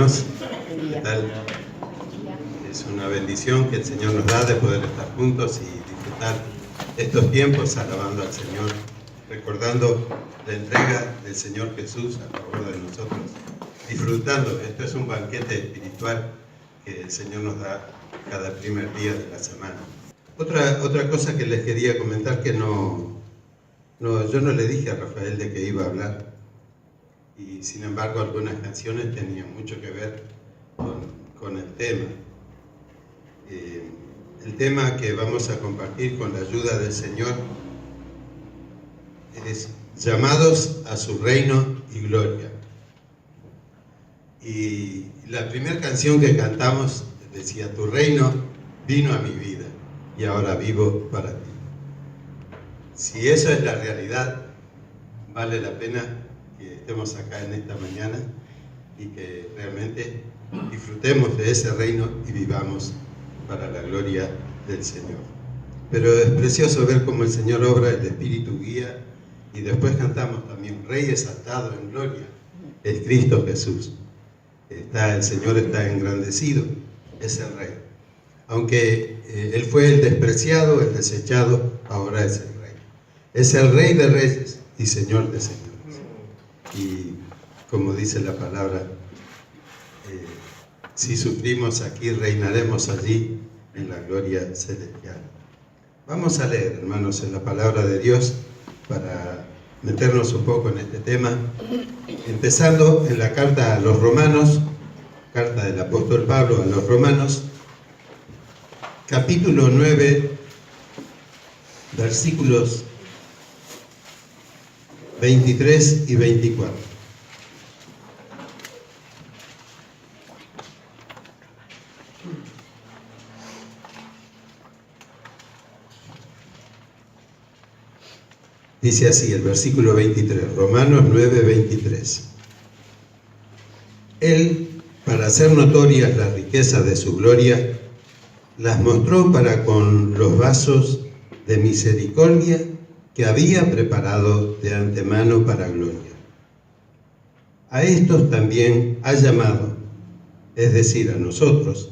hermanos, ¿qué tal? Es una bendición que el Señor nos da de poder estar juntos y disfrutar estos tiempos alabando al Señor, recordando la entrega del Señor Jesús a favor de nosotros, disfrutando. Esto es un banquete espiritual que el Señor nos da cada primer día de la semana. Otra cosa que les quería comentar, que yo no le dije a Rafael de que iba a hablar, y sin embargo algunas canciones tenían mucho que ver con el tema. El tema que vamos a compartir con la ayuda del Señor es llamados a su reino y gloria. Y la primera canción que cantamos decía: tu reino vino a mi vida y ahora vivo para ti. Si eso es la realidad, vale la pena que estemos acá en esta mañana y que realmente disfrutemos de ese reino y vivamos para la gloria del Señor. Pero es precioso ver cómo el Señor obra, el Espíritu guía, y después cantamos también: Rey exaltado en gloria es Cristo Jesús. El Señor está engrandecido, es el Rey. Aunque Él fue el despreciado, el desechado, ahora es el Rey. Es el Rey de reyes y Señor de señores. Y como dice la palabra, si sufrimos aquí, reinaremos allí en la gloria celestial. Vamos a leer, hermanos, en la palabra de Dios para meternos un poco en este tema, empezando en la carta a los Romanos, carta del apóstol Pablo a los Romanos, capítulo 9, versículos 23 y 24. Dice así el versículo 23, Romanos 9, 23. Él, para hacer notorias las riquezas de su gloria, las mostró para con los vasos de misericordia que había preparado de antemano para gloria. A estos también ha llamado, es decir, a nosotros,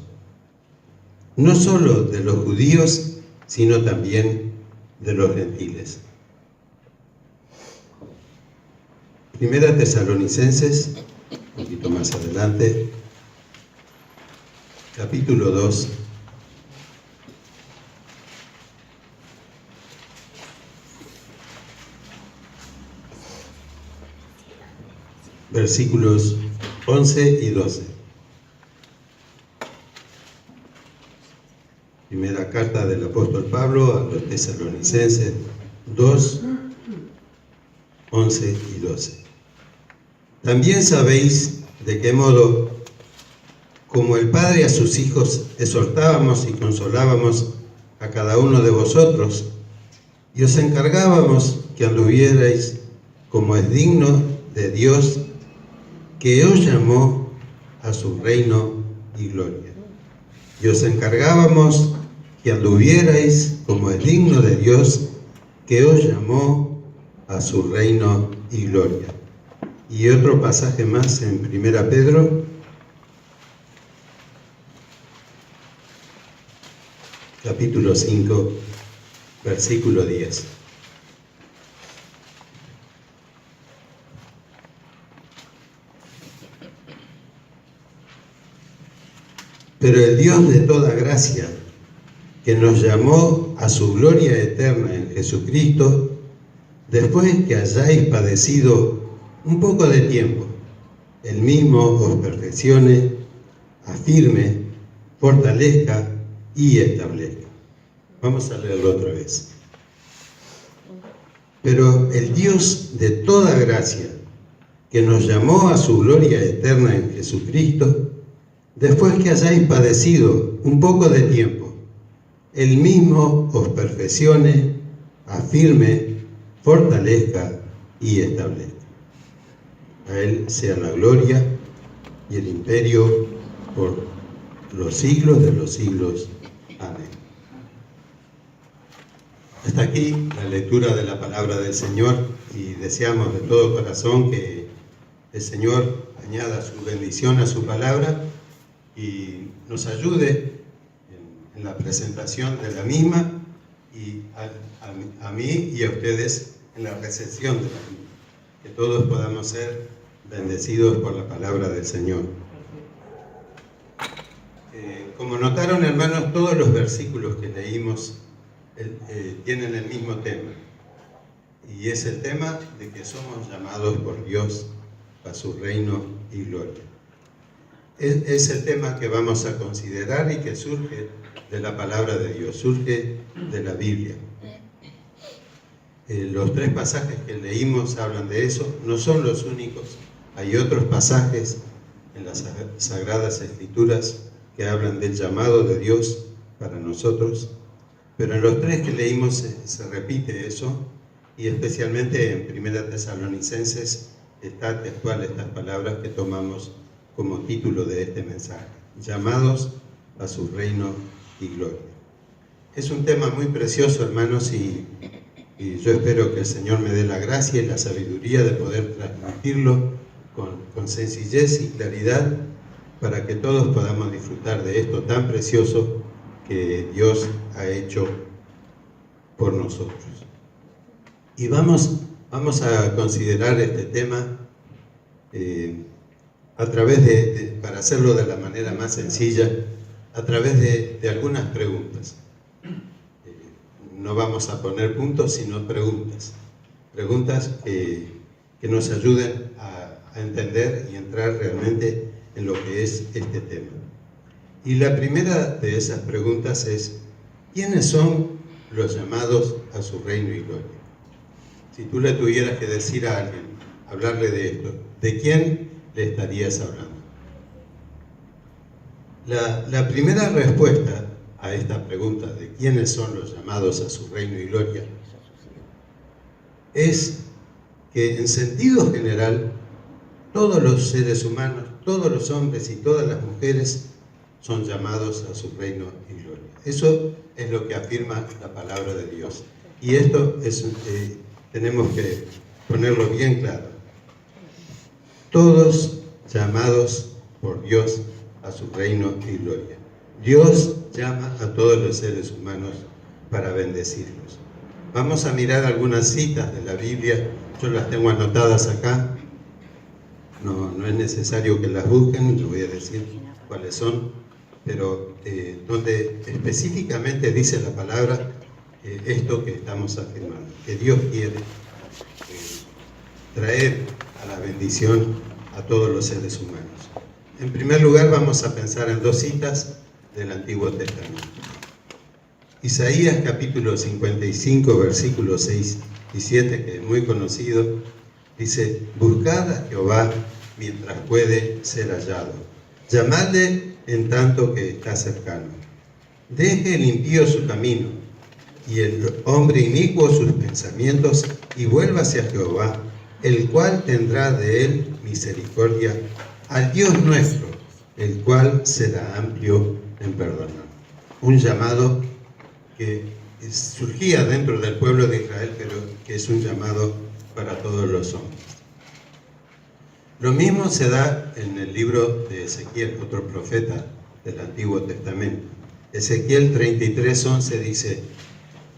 no solo de los judíos, sino también de los gentiles. Primera Tesalonicenses, un poquito más adelante, capítulo 2, versículos 11 y 12. Primera carta del apóstol Pablo a los Tesalonicenses 2, 11 y 12. También sabéis de qué modo, como el Padre a sus hijos, exhortábamos y consolábamos a cada uno de vosotros, y os encargábamos que anduvierais como es digno de Dios, que os llamó a su reino y gloria. Y os encargábamos que anduvierais como es digno de Dios, que os llamó a su reino y gloria. Y otro pasaje más en Primera Pedro, capítulo 5, versículo 10. Pero el Dios de toda gracia, que nos llamó a su gloria eterna en Jesucristo, después que hayáis padecido un poco de tiempo, Él mismo os perfeccione, afirme, fortalezca y establezca. Vamos a leerlo otra vez. Pero el Dios de toda gracia, que nos llamó a su gloria eterna en Jesucristo, después que hayáis padecido un poco de tiempo, Él mismo os perfeccione, afirme, fortalezca y establezca. A Él sea la gloria y el imperio por los siglos de los siglos. Amén. Hasta aquí la lectura de la palabra del Señor, y deseamos de todo corazón que el Señor añada su bendición a su palabra y nos ayude en la presentación de la misma y a mí y a ustedes en la recepción de la misma. Que todos podamos ser bendecidos por la palabra del Señor. Como notaron, hermanos, todos los versículos que leímos tienen el mismo tema. Y es el tema de que somos llamados por Dios a su reino y gloria. Es el tema que vamos a considerar y que surge de la palabra de Dios, surge de la Biblia. Los 3 pasajes que leímos hablan de eso, no son los únicos. Hay otros pasajes en las Sagradas Escrituras que hablan del llamado de Dios para nosotros, pero en los 3 que leímos se repite eso, y especialmente en 1 Tesalonicenses está textual estas palabras que tomamos como título de este mensaje: llamados a su reino y gloria. Es un tema muy precioso, hermanos, y yo espero que el Señor me dé la gracia y la sabiduría de poder transmitirlo con sencillez y claridad para que todos podamos disfrutar de esto tan precioso que Dios ha hecho por nosotros. Y vamos a considerar este tema a través para hacerlo de la manera más sencilla, a través de algunas preguntas. No vamos a poner puntos, sino preguntas. Preguntas que nos ayuden a entender y entrar realmente en lo que es este tema. Y la primera de esas preguntas es: ¿quiénes son los llamados a su reino y gloria? Si tú le tuvieras que decir a alguien, hablarle de esto, ¿de quién le estarías hablando? La primera respuesta a esta pregunta de quiénes son los llamados a su reino y gloria es que en sentido general todos los seres humanos, todos los hombres y todas las mujeres son llamados a su reino y gloria. Eso es lo que afirma la palabra de Dios. Y esto tenemos que ponerlo bien claro. Todos llamados por Dios a su reino y gloria. Dios llama a todos los seres humanos para bendecirlos. Vamos a mirar algunas citas de la Biblia. Yo las tengo anotadas acá. No es necesario que las busquen, les voy a decir cuáles son, pero donde específicamente dice la palabra esto que estamos afirmando, que Dios quiere traer a la bendición a todos los seres humanos. En primer lugar, vamos a pensar en 2 citas del Antiguo Testamento. Isaías capítulo 55, versículos 6 y 7, que es muy conocido, dice: buscad a Jehová mientras puede ser hallado, llamadle en tanto que está cercano. Deje el impío su camino y el hombre inicuo sus pensamientos, y vuélvase a Jehová, el cual tendrá de él misericordia, al Dios nuestro, el cual será amplio en perdonar. Un llamado que surgía dentro del pueblo de Israel, pero que es un llamado para todos los hombres. Lo mismo se da en el libro de Ezequiel, otro profeta del Antiguo Testamento. Ezequiel 33:11 dice: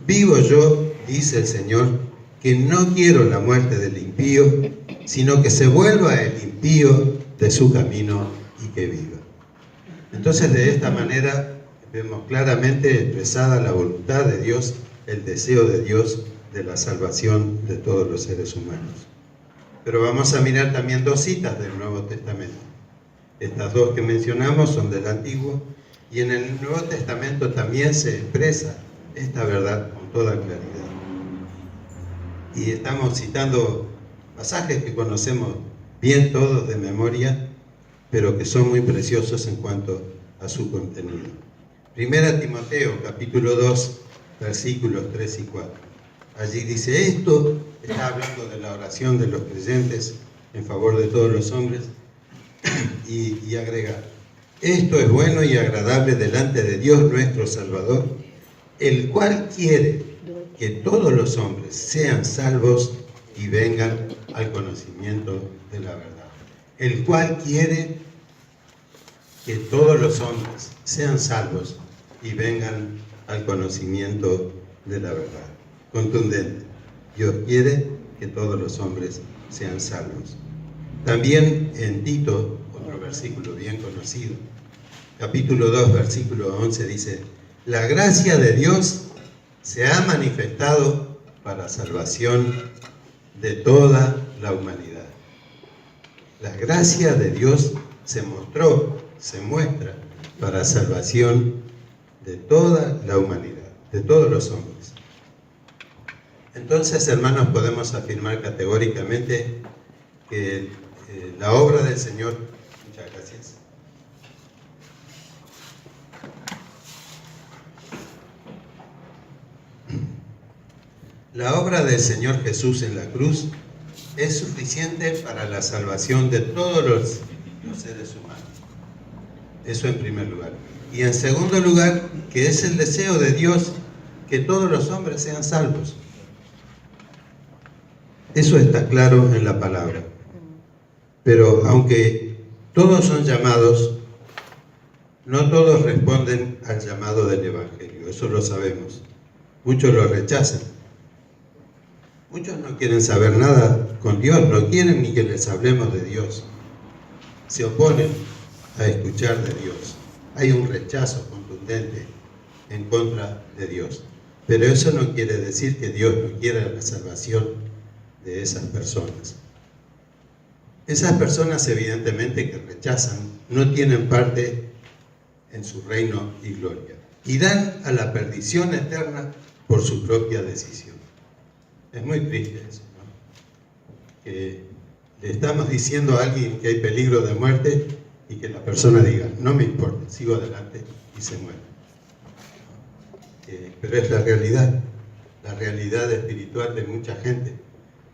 vivo yo, dice el Señor, que no quiero la muerte del impío, sino que se vuelva el impío de su camino y que viva. Entonces, de esta manera vemos claramente expresada la voluntad de Dios, el deseo de Dios de la salvación de todos los seres humanos. Pero vamos a mirar también 2 citas del Nuevo Testamento. Estas 2 que mencionamos son del Antiguo, y en el Nuevo Testamento también se expresa esta verdad con toda claridad. Y estamos citando pasajes que conocemos bien todos de memoria, pero que son muy preciosos en cuanto a su contenido. Primera Timoteo, capítulo 2, versículos 3 y 4. Allí dice: esto está hablando de la oración de los creyentes en favor de todos los hombres, y agrega: esto es bueno y agradable delante de Dios nuestro Salvador, el cual quiere que todos los hombres sean salvos y vengan al conocimiento de la verdad. el cual quiere que todos los hombres sean salvos y vengan al conocimiento de la verdad. Contundente. Dios quiere que todos los hombres sean salvos. También en Tito, otro versículo bien conocido, capítulo 2, versículo 11 dice: la gracia de Dios se ha manifestado para salvación de toda la humanidad. La gracia de Dios se muestra para salvación de toda la humanidad, de todos los hombres. Entonces, hermanos, podemos afirmar categóricamente que la obra del Señor, muchas gracias, la obra del Señor Jesús en la cruz es suficiente para la salvación de todos los seres humanos. Eso en primer lugar. Y en segundo lugar, que es el deseo de Dios que todos los hombres sean salvos. Eso está claro en la palabra. Pero aunque todos son llamados, no todos responden al llamado del Evangelio. Eso lo sabemos. Muchos lo rechazan. Muchos no quieren saber nada con Dios, no quieren ni que les hablemos de Dios. Se oponen a escuchar de Dios. Hay un rechazo contundente en contra de Dios. Pero eso no quiere decir que Dios no quiera la salvación de esas personas. Esas personas, evidentemente, que rechazan, no tienen parte en su reino y gloria. Y dan a la perdición eterna por su propia decisión. Es muy triste eso, ¿no? Que le estamos diciendo a alguien que hay peligro de muerte y que la persona diga: no me importa, sigo adelante, y se muere. Pero es la realidad espiritual de mucha gente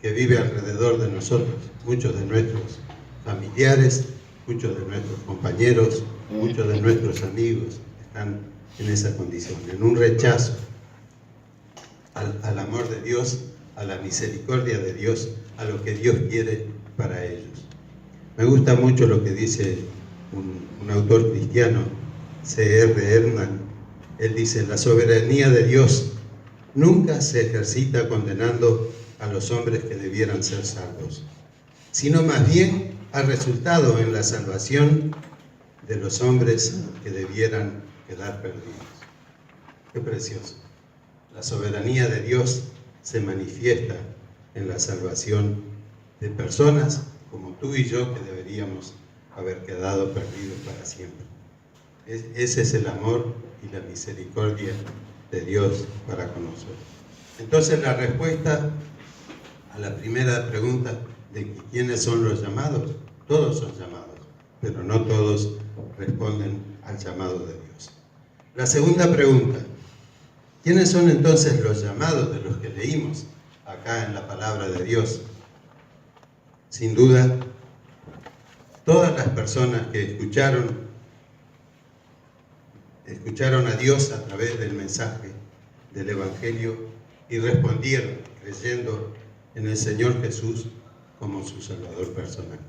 que vive alrededor de nosotros. Muchos de nuestros familiares, muchos de nuestros compañeros, muchos de nuestros amigos están en esa condición, en un rechazo al amor de Dios, a la misericordia de Dios, a lo que Dios quiere para ellos. Me gusta mucho lo que dice un autor cristiano, C.R. Herman. Él dice: la soberanía de Dios nunca se ejercita condenando a los hombres que debieran ser salvos, sino más bien ha resultado en la salvación de los hombres que debieran quedar perdidos. Qué precioso. La soberanía de Dios se manifiesta en la salvación de personas como tú y yo, que deberíamos haber quedado perdidos para siempre. Ese es el amor y la misericordia de Dios para con nosotros. Entonces, la respuesta a la primera pregunta de quiénes son los llamados: todos son llamados, pero no todos responden al llamado de Dios. La segunda pregunta: ¿quiénes son entonces los llamados de los que leímos acá en la palabra de Dios? Sin duda, todas las personas que escucharon a Dios a través del mensaje del Evangelio y respondieron creyendo en el Señor Jesús como su Salvador personal.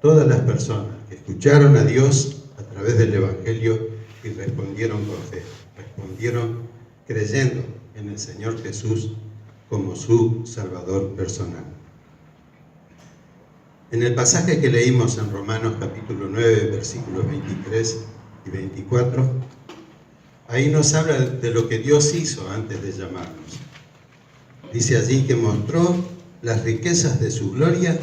Todas las personas que escucharon a Dios a través del Evangelio y respondieron con fe, respondieron creyendo en el Señor Jesús como su Salvador personal. En el pasaje que leímos en Romanos capítulo 9, versículos 23 y 24, ahí nos habla de lo que Dios hizo antes de llamarnos. Dice allí que mostró las riquezas de su gloria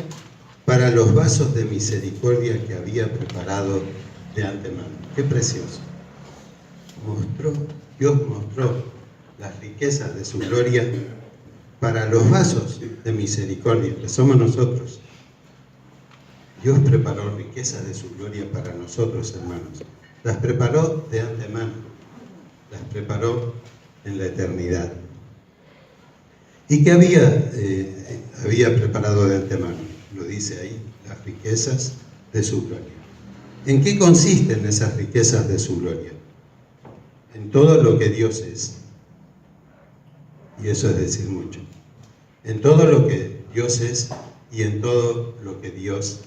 para los vasos de misericordia que había preparado de antemano. ¡Qué precioso! Dios mostró las riquezas de su gloria para los vasos de misericordia, que somos nosotros. Dios preparó riquezas de su gloria para nosotros, hermanos. Las preparó de antemano, las preparó en la eternidad. ¿Y qué había preparado de antemano? Lo dice ahí, las riquezas de su gloria. ¿En qué consisten esas riquezas de su gloria? En todo lo que Dios es. Y eso es decir mucho. En todo lo que Dios es y en todo lo que Dios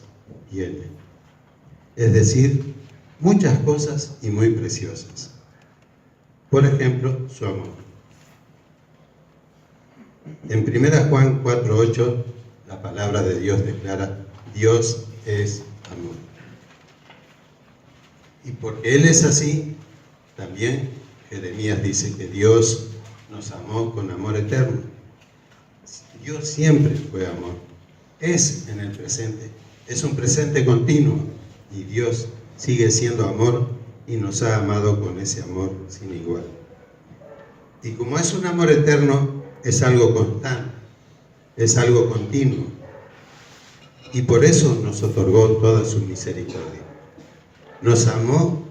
tiene. Es decir, muchas cosas y muy preciosas. Por ejemplo, su amor. En 1 Juan 4:8, la palabra de Dios declara: Dios es amor. Y porque Él es así, también Jeremías dice que Dios nos amó con amor eterno. Dios siempre fue amor. Es en el presente. Es un presente continuo. Y Dios sigue siendo amor y nos ha amado con ese amor sin igual. Y como es un amor eterno, es algo constante, es algo continuo. Y por eso nos otorgó toda su misericordia. Nos amó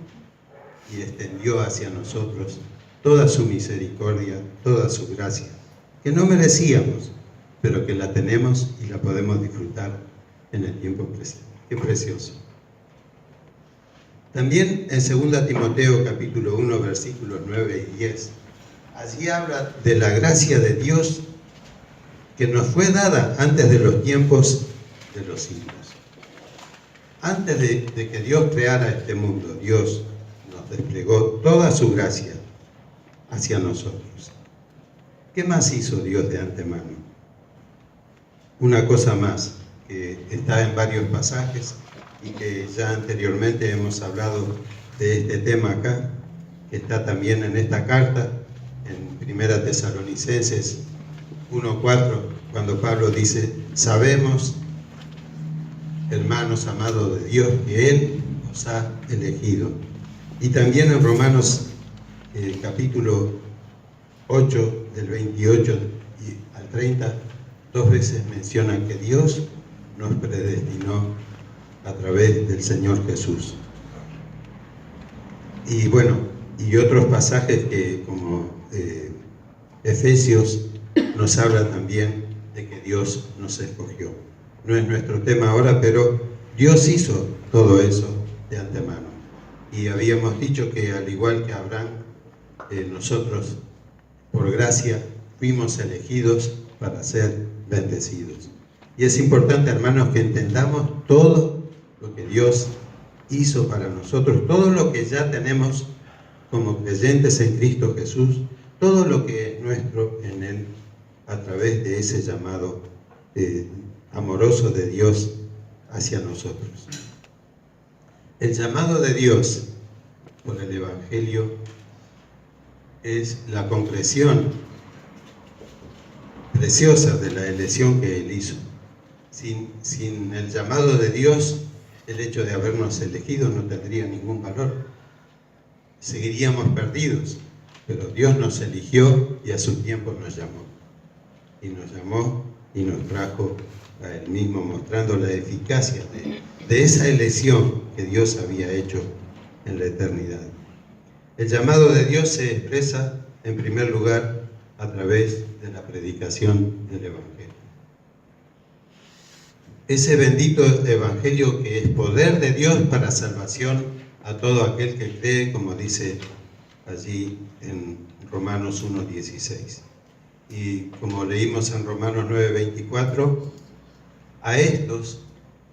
y extendió hacia nosotros toda su misericordia, toda su gracia, que no merecíamos, pero que la tenemos y la podemos disfrutar en el tiempo presente. Qué precioso. También en 2 Timoteo capítulo 1, versículos 9 y 10, allí habla de la gracia de Dios que nos fue dada antes de los tiempos de los siglos. Antes de que Dios creara este mundo, Dios nos desplegó toda su gracia hacia nosotros. ¿Qué más hizo Dios de antemano? Una cosa más, que está en varios pasajes y que ya anteriormente hemos hablado de este tema acá, que está también en esta carta, en 1 Tesalonicenses 1:4, cuando Pablo dice: sabemos, hermanos amados de Dios, que Él os ha elegido. Y también en Romanos capítulo 8, del 28 al 30, 2 veces menciona que Dios nos predestinó a través del Señor Jesús. Y bueno, y otros pasajes que como Efesios nos habla también de que Dios nos escogió. No es nuestro tema ahora, pero Dios hizo todo eso de antemano. Y habíamos dicho que al igual que Abraham, nosotros por gracia fuimos elegidos para ser bendecidos. Y es importante, hermanos, que entendamos todo lo que Dios hizo para nosotros, todo lo que ya tenemos como creyentes en Cristo Jesús, todo lo que es nuestro en Él, a través de ese llamado amoroso de Dios hacia nosotros. El llamado de Dios por el Evangelio es la concreción preciosa de la elección que Él hizo. Sin el llamado de Dios, el hecho de habernos elegido no tendría ningún valor. Seguiríamos perdidos, pero Dios nos eligió y a su tiempo nos llamó. Y nos llamó y nos trajo a Él mismo, mostrando la eficacia de esa elección que Dios había hecho en la eternidad. El llamado de Dios se expresa, en primer lugar, a través de la predicación del Evangelio. Ese bendito Evangelio que es poder de Dios para salvación a todo aquel que cree, como dice allí en Romanos 1:16. Y como leímos en Romanos 9:24, a estos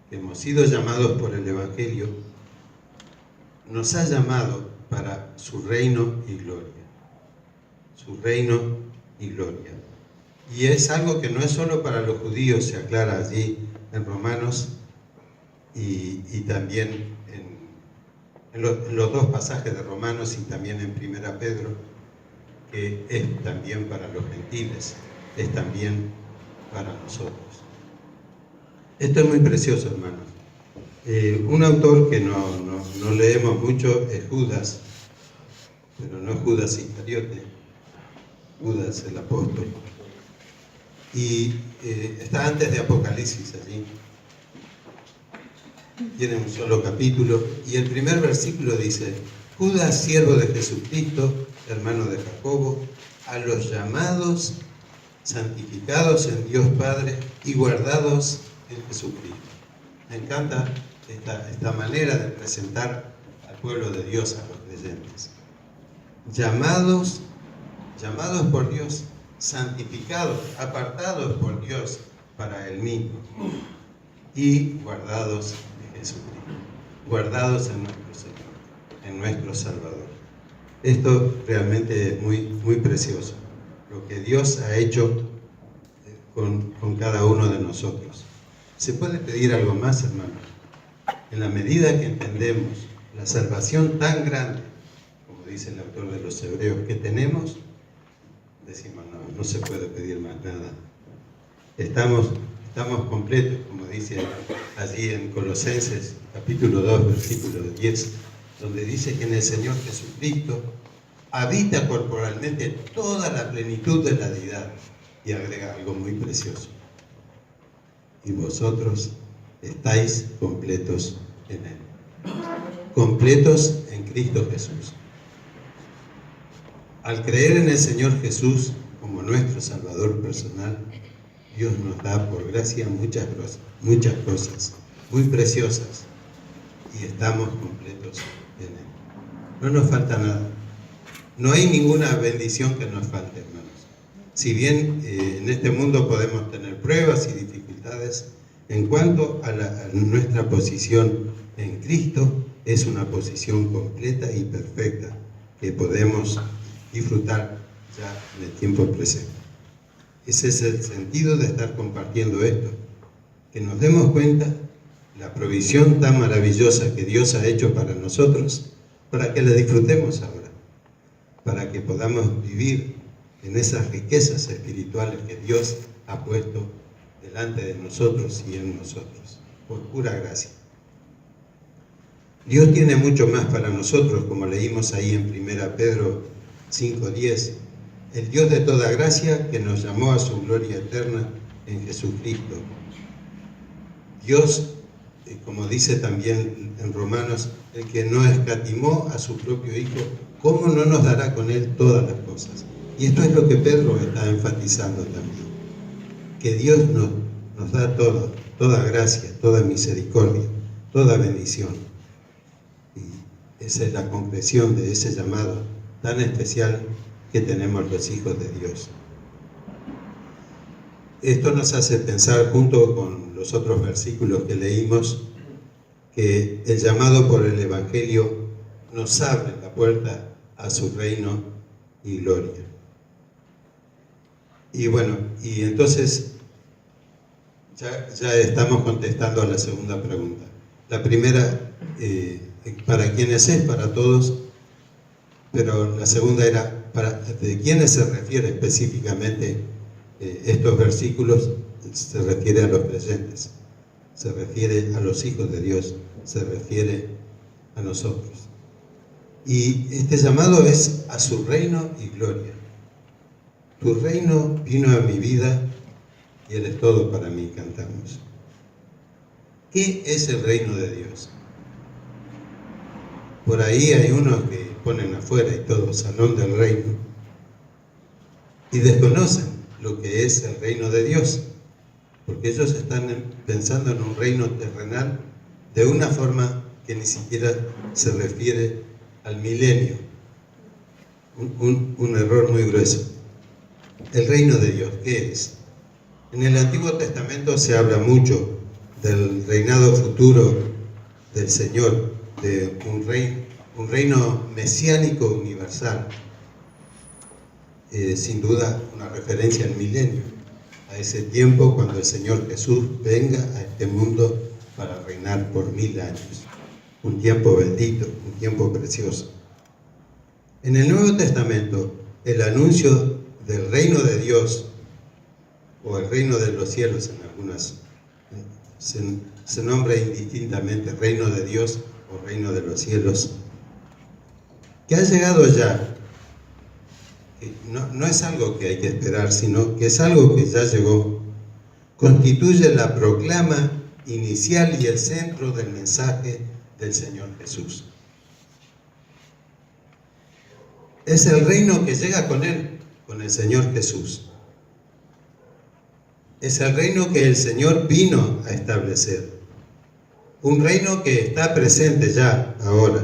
que hemos sido llamados por el Evangelio, nos ha llamado para su reino y gloria. Su reino y gloria. Y es algo que no es solo para los judíos, se aclara allí en Romanos y también en los dos pasajes de Romanos y también en 1 Pedro, que es también para los gentiles, es también para nosotros. Esto es muy precioso, hermanos. Un autor que no leemos mucho es Judas, pero no Judas Iscariote, Judas el apóstol. Y está antes de Apocalipsis allí. Tiene un solo capítulo y el primer versículo dice: Judas, siervo de Jesucristo, hermano de Jacobo, a los llamados, santificados en Dios Padre y guardados en Jesucristo. Me encanta esta manera de presentar al pueblo de Dios, a los creyentes. Llamados por Dios, santificados, apartados por Dios para Él mismo y guardados en Jesucristo, guardados en nuestro Señor, en nuestro Salvador. Esto realmente es muy, muy precioso, lo que Dios ha hecho con cada uno de nosotros. ¿Se puede pedir algo más, hermanos? En la medida que entendemos la salvación tan grande, como dice el autor de los Hebreos, que tenemos, decimos, no se puede pedir más nada. Estamos completos, como dice allí en Colosenses, capítulo 2, versículo 10, donde dice que en el Señor Jesucristo habita corporalmente toda la plenitud de la deidad. Y agrega algo muy precioso. Y vosotros estáis completos en Él. Completos en Cristo Jesús. Al creer en el Señor Jesús como nuestro Salvador personal, Dios nos da por gracia muchas cosas muy preciosas y estamos completos en Él. No nos falta nada. No hay ninguna bendición que nos falte, hermanos. Si bien en este mundo podemos tener pruebas y dificultades, en cuanto a nuestra posición en Cristo, es una posición completa y perfecta que podemos disfrutar ya en el tiempo presente. Ese es el sentido de estar compartiendo esto, que nos demos cuenta la provisión tan maravillosa que Dios ha hecho para nosotros, para que la disfrutemos ahora, para que podamos vivir en esas riquezas espirituales que Dios ha puesto delante de nosotros y en nosotros, por pura gracia. Dios tiene mucho más para nosotros, como leímos ahí en 1 Pedro 5:10, el Dios de toda gracia que nos llamó a su gloria eterna en Jesucristo. Dios, como dice también en Romanos, el que no escatimó a su propio Hijo, ¿cómo no nos dará con Él todas las cosas? Y esto es lo que Pedro está enfatizando también, que Dios nos da todo, toda gracia, toda misericordia, toda bendición. Y esa es la concreción de ese llamado tan especial que tenemos los hijos de Dios. Esto nos hace pensar, junto con los otros versículos que leímos, que el llamado por el Evangelio nos abre la puerta a su reino y gloria. Y bueno, y entonces ya estamos contestando a la segunda pregunta. La primera, ¿para quiénes es? Para todos. Pero la segunda era, ¿de quiénes se refiere específicamente estos versículos? Se refiere a los creyentes, se refiere a los hijos de Dios, se refiere a nosotros. Y este llamado es a su reino y gloria. Tu reino vino a mi vida y eres todo para mí, cantamos. ¿Qué es el reino de Dios? Por ahí hay unos que ponen afuera y todo, salón del reino, y desconocen lo que es el reino de Dios, porque ellos están pensando en un reino terrenal de una forma que ni siquiera se refiere al milenio. Un error muy grueso. El reino de Dios, ¿qué es? En el Antiguo Testamento se habla mucho del reinado futuro del Señor, de un reino mesiánico universal, sin duda una referencia al milenio, a ese tiempo cuando el Señor Jesús venga a este mundo para reinar por 1000 años. Un tiempo bendito, un tiempo precioso. En el Nuevo Testamento, el anuncio del reino de Dios, o el reino de los cielos en algunas, se nombra indistintamente reino de Dios o reino de los cielos, que ha llegado ya, que no es algo que hay que esperar, sino que es algo que ya llegó, constituye la proclama inicial y el centro del mensaje del Señor Jesús. Es el reino que llega con Él, con el Señor Jesús. Es el reino que el Señor vino a establecer. Un reino que está presente ya, ahora,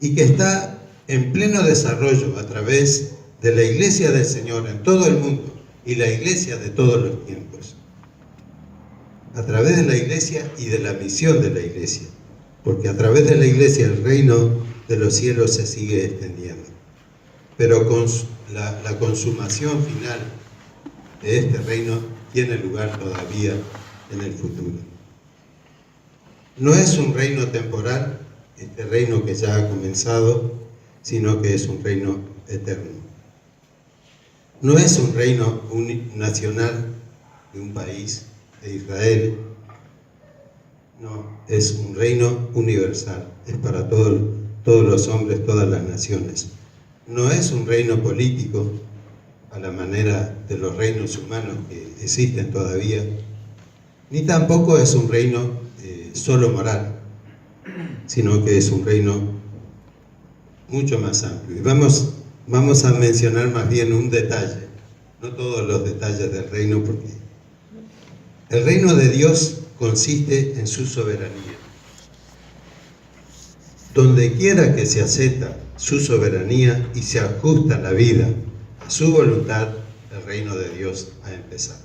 y que está en pleno desarrollo a través de la Iglesia del Señor en todo el mundo y la Iglesia de todos los tiempos. a través de la iglesia y de la misión de la iglesia, porque a través de la iglesia el reino de los cielos se sigue extendiendo. Pero con la consumación final de este reino tiene lugar todavía en el futuro. No es un reino temporal, este reino que ya ha comenzado, sino que es un reino eterno. No es un reino nacional de un país, de Israel. No, es un reino universal, es para todos los hombres, todas las naciones. No es un reino político a la manera de los reinos humanos que existen todavía, ni tampoco es un reino solo moral, sino que es un reino mucho más amplio. Y vamos a mencionar más bien un detalle, no todos los detalles del reino, porque el reino de Dios consiste en su soberanía. Donde quiera que se acepta su soberanía y se ajusta la vida a su voluntad, el reino de Dios ha empezado.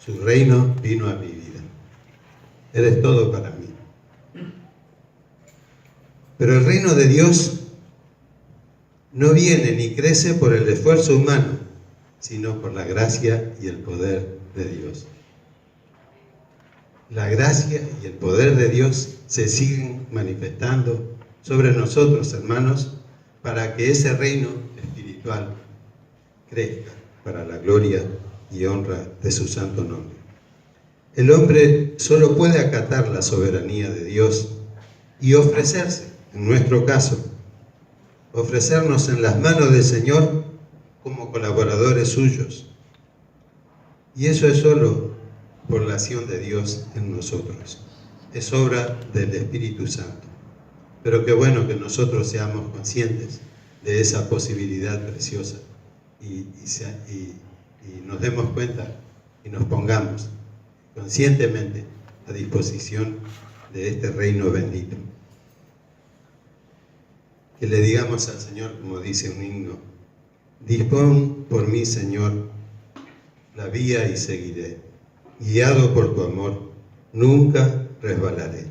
Su reino vino a mi vida. Eres todo para mí. Pero el reino de Dios no viene ni crece por el esfuerzo humano, sino por la gracia y el poder de Dios. La gracia y el poder de Dios se siguen manifestando sobre nosotros, hermanos, para que ese reino espiritual crezca para la gloria y honra de su santo nombre. El hombre solo puede acatar la soberanía de Dios y ofrecerse, en nuestro caso, ofrecernos en las manos del Señor como colaboradores suyos. Y eso es solo por la acción de Dios en nosotros. Es obra del Espíritu Santo. Pero qué bueno que nosotros seamos conscientes de esa posibilidad preciosa y nos demos cuenta y nos pongamos conscientemente a disposición de este reino bendito. Que le digamos al Señor, como dice un himno: dispón por mí, Señor, la vía y seguiré. Guiado por tu amor, nunca resbalaré.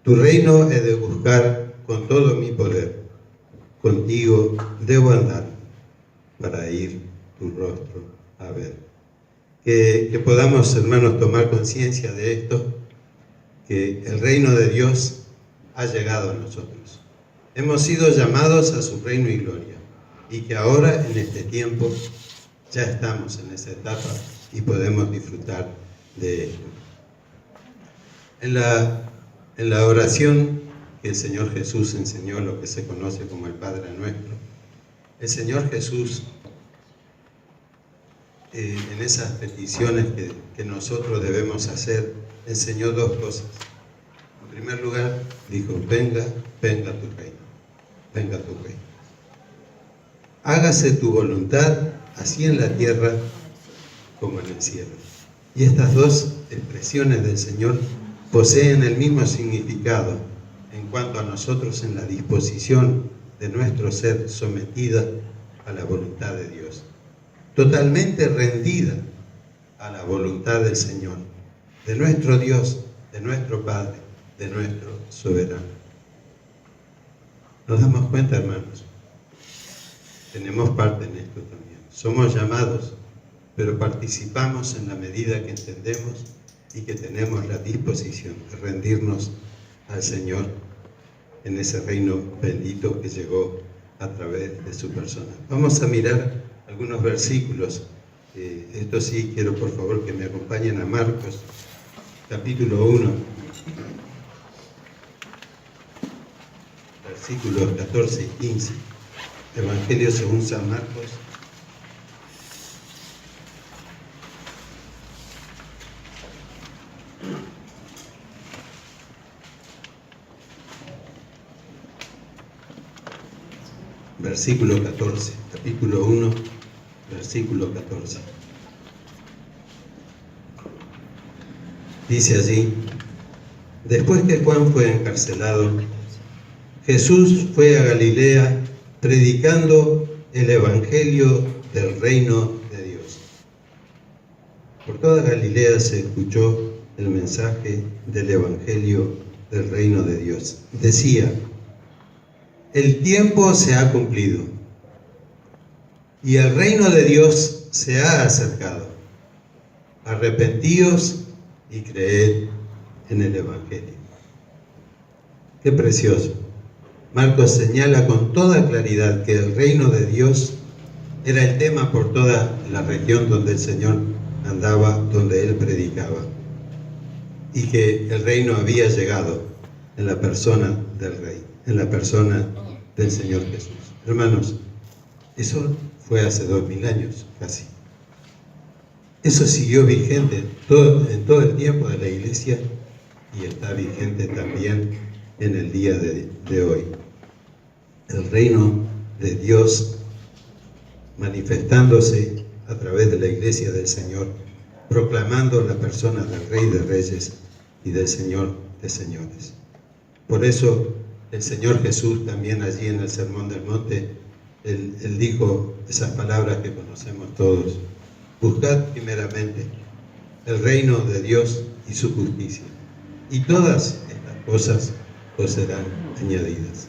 Tu reino he de buscar con todo mi poder. Contigo debo andar para ir tu rostro a ver. Que podamos, hermanos, tomar conciencia de esto, que el reino de Dios ha llegado a nosotros. Hemos sido llamados a su reino y gloria, y que ahora, en este tiempo, ya estamos en esa etapa y podemos disfrutar de esto. En la oración que el Señor Jesús enseñó, lo que se conoce como el Padre Nuestro, el Señor Jesús, en esas peticiones que nosotros debemos hacer, enseñó dos cosas. En primer lugar, dijo: venga tu reino, venga tu reino. Hágase tu voluntad, así en la tierra como en el cielo. Y estas dos expresiones del Señor poseen el mismo significado en cuanto a nosotros en la disposición de nuestro ser sometida a la voluntad de Dios, totalmente rendida a la voluntad del Señor, de nuestro Dios, de nuestro Padre, de nuestro soberano. ¿Nos damos cuenta, hermanos? Tenemos parte en esto también. Somos llamados, pero participamos en la medida que entendemos y que tenemos la disposición de rendirnos al Señor en ese reino bendito que llegó a través de su persona. Vamos a mirar algunos versículos. Esto sí, quiero por favor que me acompañen a Marcos, capítulo 1, versículos 14 y 15. Evangelio según San Marcos. Versículo 14, capítulo 1, versículo 14. Dice allí: después que Juan fue encarcelado, Jesús fue a Galilea predicando el evangelio del reino de Dios Por toda Galilea se escuchó el mensaje del Evangelio del reino de Dios. Decía: el tiempo se ha cumplido y el reino de Dios se ha acercado. Arrepentíos y creed en el Evangelio. Qué precioso. Marcos señala con toda claridad que el reino de Dios era el tema por toda la región donde el Señor andaba, donde Él predicaba, y que el reino había llegado en la persona del Rey, en la persona del Señor Jesús. Hermanos, eso fue hace 2000 años casi. Eso siguió vigente en todo el tiempo de la Iglesia y está vigente también en el día de hoy. El reino de Dios manifestándose a través de la Iglesia del Señor, proclamando la persona del Rey de Reyes y del Señor de Señores. Por eso el Señor Jesús también allí en el Sermón del Monte, Él dijo esas palabras que conocemos todos: buscad primeramente el reino de Dios y su justicia, y todas estas cosas os serán añadidas.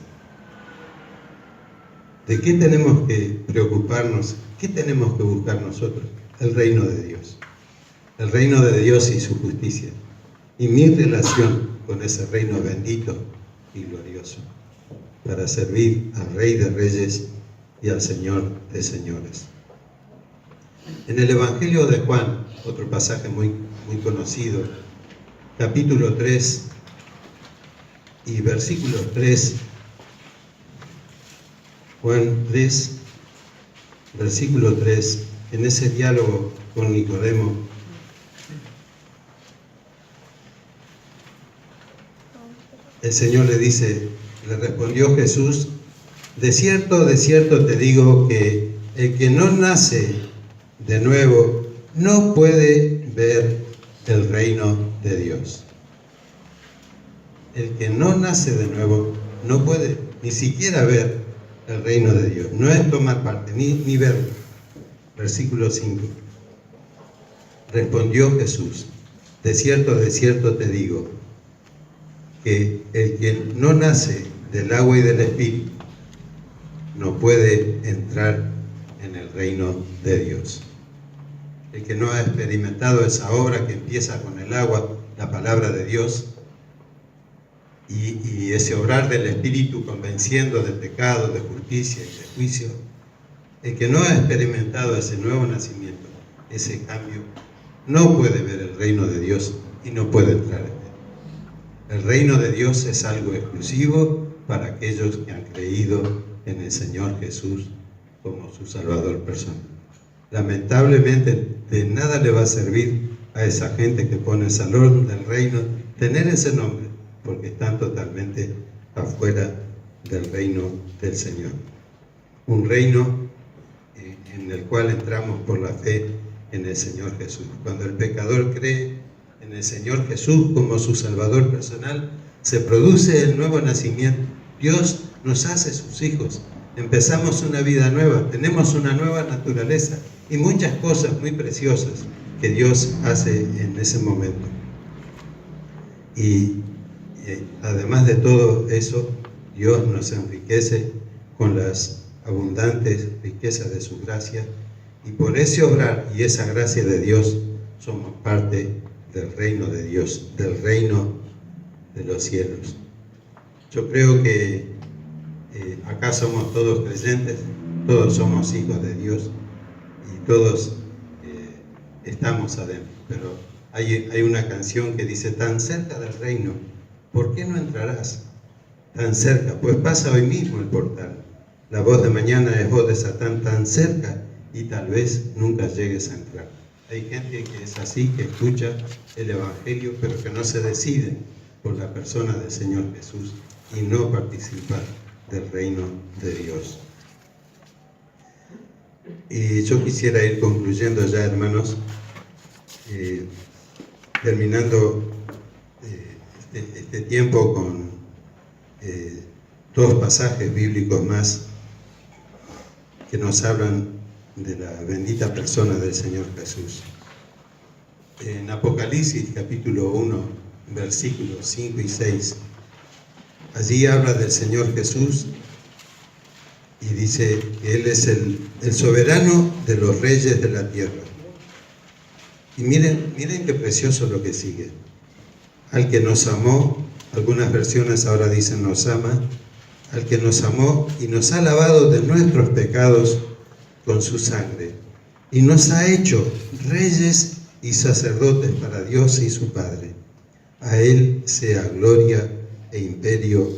¿De qué tenemos que preocuparnos? ¿Qué tenemos que buscar nosotros? El reino de Dios. El reino de Dios y su justicia. Y mi relación con ese reino bendito y glorioso, para servir al Rey de Reyes y al Señor de Señores. En el Evangelio de Juan, otro pasaje muy conocido, capítulo 3 y versículo 3, Juan 3, versículo 3, en ese diálogo con Nicodemo, el Señor le dice, le respondió Jesús: de cierto te digo que el que no nace de nuevo no puede ver el reino de Dios. El que no nace de nuevo no puede ni siquiera ver el reino de Dios. No es tomar parte, ni verlo. Versículo 5. Respondió Jesús: de cierto te digo que el que no nace del agua y del Espíritu no puede entrar en el reino de Dios. El que no ha experimentado esa obra que empieza con el agua, la palabra de Dios, y ese obrar del Espíritu convenciendo de pecado, de justicia y de juicio, el que no ha experimentado ese nuevo nacimiento, ese cambio, no puede ver el reino de Dios y no puede entrar en él. El reino de Dios es algo exclusivo para aquellos que han creído en el Señor Jesús como su Salvador personal. Lamentablemente, de nada le va a servir a esa gente que pone el salón del reino tener ese nombre, porque están totalmente afuera del reino del Señor. Un reino en el cual entramos por la fe en el Señor Jesús. Cuando el pecador cree en el Señor Jesús como su Salvador personal, se produce el nuevo nacimiento. Dios nos hace sus hijos. Empezamos una vida nueva, tenemos una nueva naturaleza y muchas cosas muy preciosas que Dios hace en ese momento. Y además de todo eso, Dios nos enriquece con las abundantes riquezas de su gracia, y por ese obrar y esa gracia de Dios somos parte del reino de Dios, del reino de los cielos. Yo creo que acá somos todos creyentes, todos somos hijos de Dios y todos estamos adentro, pero hay una canción que dice: tan cerca del reino, ¿por qué no entrarás? Tan cerca, pues pasa hoy mismo el portal. La voz de mañana es voz de Satán, tan cerca, y tal vez nunca llegues a entrar. Hay gente que es así, que escucha el Evangelio, pero que no se decide por la persona del Señor Jesús y no participa del reino de Dios. Y yo quisiera ir concluyendo ya, hermanos, terminando este tiempo con dos pasajes bíblicos más que nos hablan de la bendita persona del Señor Jesús. En Apocalipsis capítulo 1, versículos 5 y 6, allí habla del Señor Jesús y dice que Él es el soberano de los reyes de la tierra. Y miren qué precioso lo que sigue. Al que nos amó, algunas versiones ahora dicen nos ama, al que nos amó y nos ha lavado de nuestros pecados con su sangre, y nos ha hecho reyes y sacerdotes para Dios y su Padre. A Él sea gloria e imperio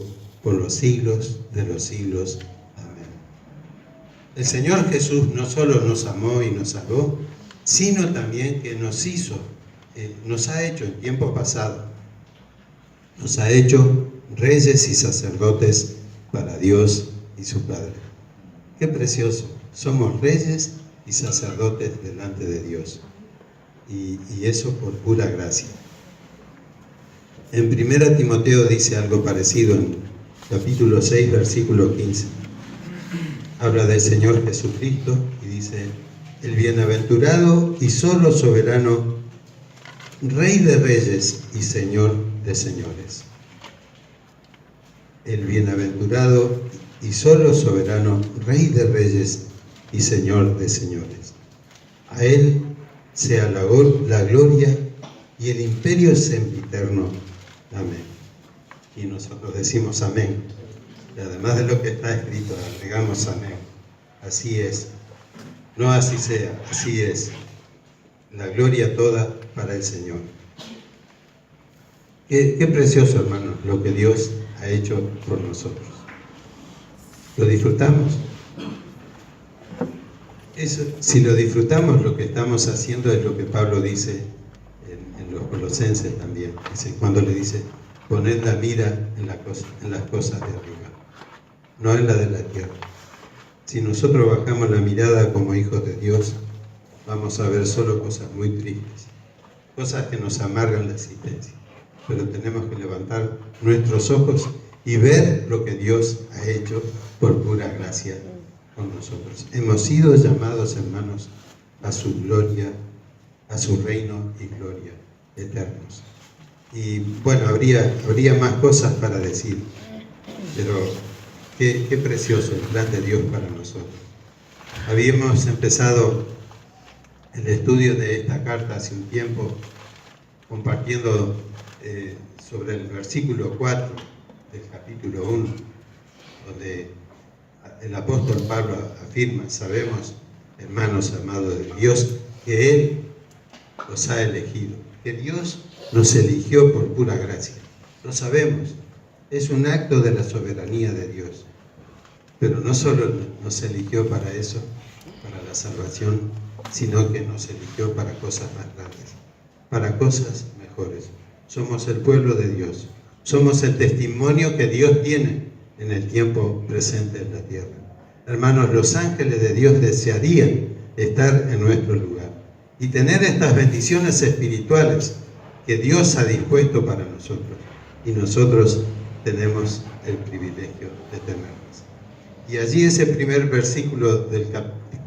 por los siglos de los siglos. Amén. El Señor Jesús no solo nos amó y nos salvó, sino también que nos ha hecho en tiempo pasado, nos ha hecho reyes y sacerdotes para Dios y su Padre. Qué precioso, somos reyes y sacerdotes delante de Dios, y eso por pura gracia. En 1 Timoteo dice algo parecido en capítulo 6, versículo 15. Habla del Señor Jesucristo y dice: el bienaventurado y solo soberano, Rey de reyes y Señor de señores. El bienaventurado y solo soberano, Rey de reyes y Señor de señores. A Él sea la gloria y el imperio sempiterno. Amén. Y nosotros decimos amén. Y además de lo que está escrito, agregamos amén. Así es. No así sea, así es. La gloria toda para el Señor. Qué precioso, hermanos, lo que Dios ha hecho por nosotros. ¿Lo disfrutamos? Si lo disfrutamos, lo que estamos haciendo es lo que Pablo dice en los Colosenses también. Cuando le dice: poned la mira en las cosas de arriba, no en la de la tierra. Si nosotros bajamos la mirada como hijos de Dios, vamos a ver solo cosas muy tristes, cosas que nos amargan la existencia. Pero tenemos que levantar nuestros ojos y ver lo que Dios ha hecho por pura gracia con nosotros. Hemos sido llamados, hermanos, a su gloria, a su reino y gloria eternos. Y bueno, habría más cosas para decir, pero qué precioso el plan de Dios para nosotros. Habíamos empezado el estudio de esta carta hace un tiempo, compartiendo sobre el versículo 4 del capítulo 1, donde el apóstol Pablo afirma: sabemos, hermanos amados de Dios, que Él los ha elegido, que Dios nos eligió por pura gracia. Lo sabemos, es un acto de la soberanía de Dios. Pero no solo nos eligió para eso, para la salvación, sino que nos eligió para cosas más grandes, para cosas mejores. Somos el pueblo de Dios, somos el testimonio que Dios tiene en el tiempo presente en la tierra. Hermanos, los ángeles de Dios desearían estar en nuestro lugar y tener estas bendiciones espirituales que Dios ha dispuesto para nosotros, y nosotros tenemos el privilegio de tenerlas. Y allí ese primer versículo del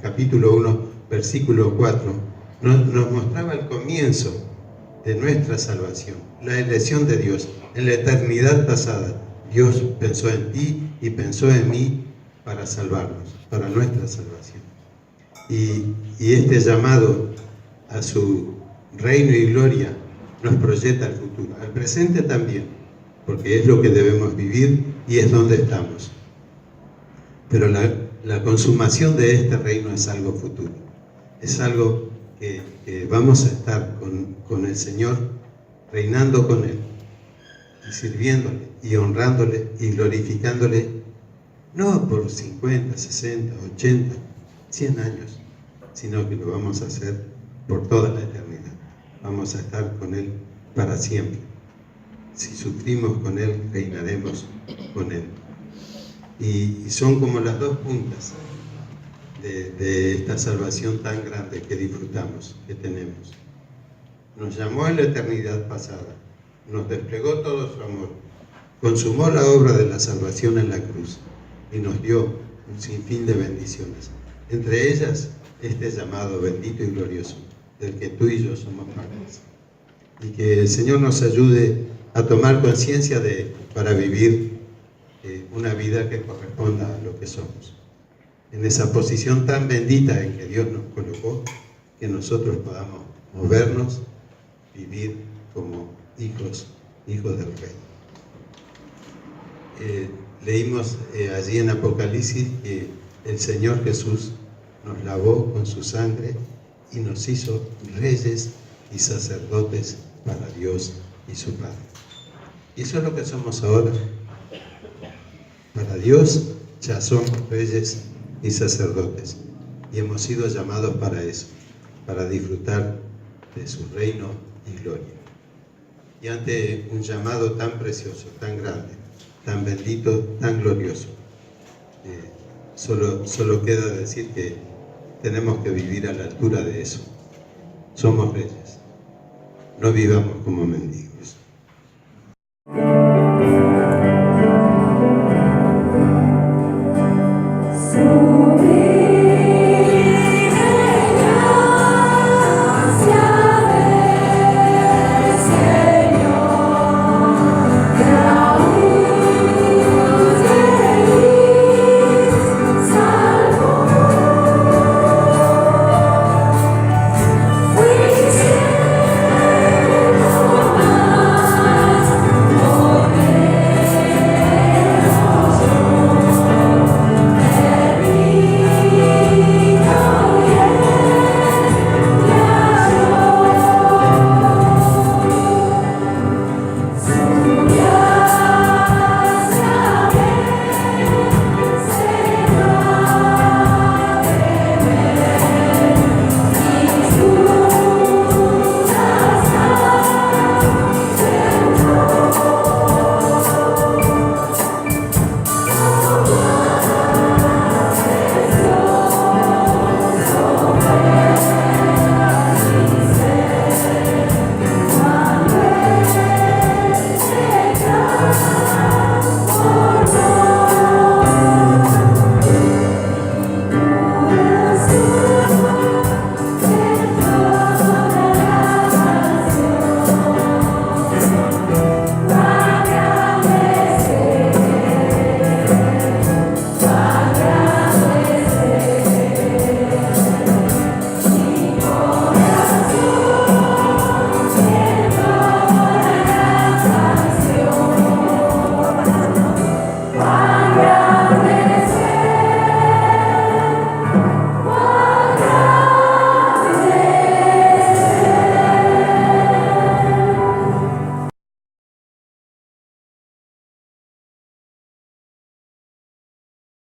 capítulo 1, versículo 4, nos mostraba el comienzo de nuestra salvación, la elección de Dios. En la eternidad pasada, Dios pensó en ti y pensó en mí para salvarnos, para nuestra salvación. Y este llamado a su reino y gloria nos proyecta al futuro, al presente también, porque es lo que debemos vivir y es donde estamos. Pero la consumación de este reino es algo futuro, es algo que vamos a estar con el Señor, reinando con Él, y sirviéndole, y honrándole, y glorificándole, no por 50, 60, 80, 100 años, sino que lo vamos a hacer por toda la eternidad. Vamos a estar con Él para siempre. Si sufrimos con Él, reinaremos con Él. Y son como las dos puntas de esta salvación tan grande que disfrutamos, que tenemos. Nos llamó en la eternidad pasada, nos desplegó todo su amor, consumó la obra de la salvación en la cruz y nos dio un sinfín de bendiciones. Entre ellas, este llamado bendito y glorioso del que tú y yo somos partes. Y que el Señor nos ayude a tomar conciencia para vivir una vida que corresponda a lo que somos. En esa posición tan bendita en que Dios nos colocó, que nosotros podamos movernos, vivir como hijos del Rey. Leímos allí en Apocalipsis que el Señor Jesús nos lavó con su sangre y nos hizo reyes y sacerdotes para Dios y su Padre. Y eso es lo que somos ahora. Para Dios ya somos reyes y sacerdotes. Y hemos sido llamados para eso, para disfrutar de su reino y gloria. Y ante un llamado tan precioso, tan grande, tan bendito, tan glorioso, solo queda decir que tenemos que vivir a la altura de eso. Somos reyes. No vivamos como mendigos.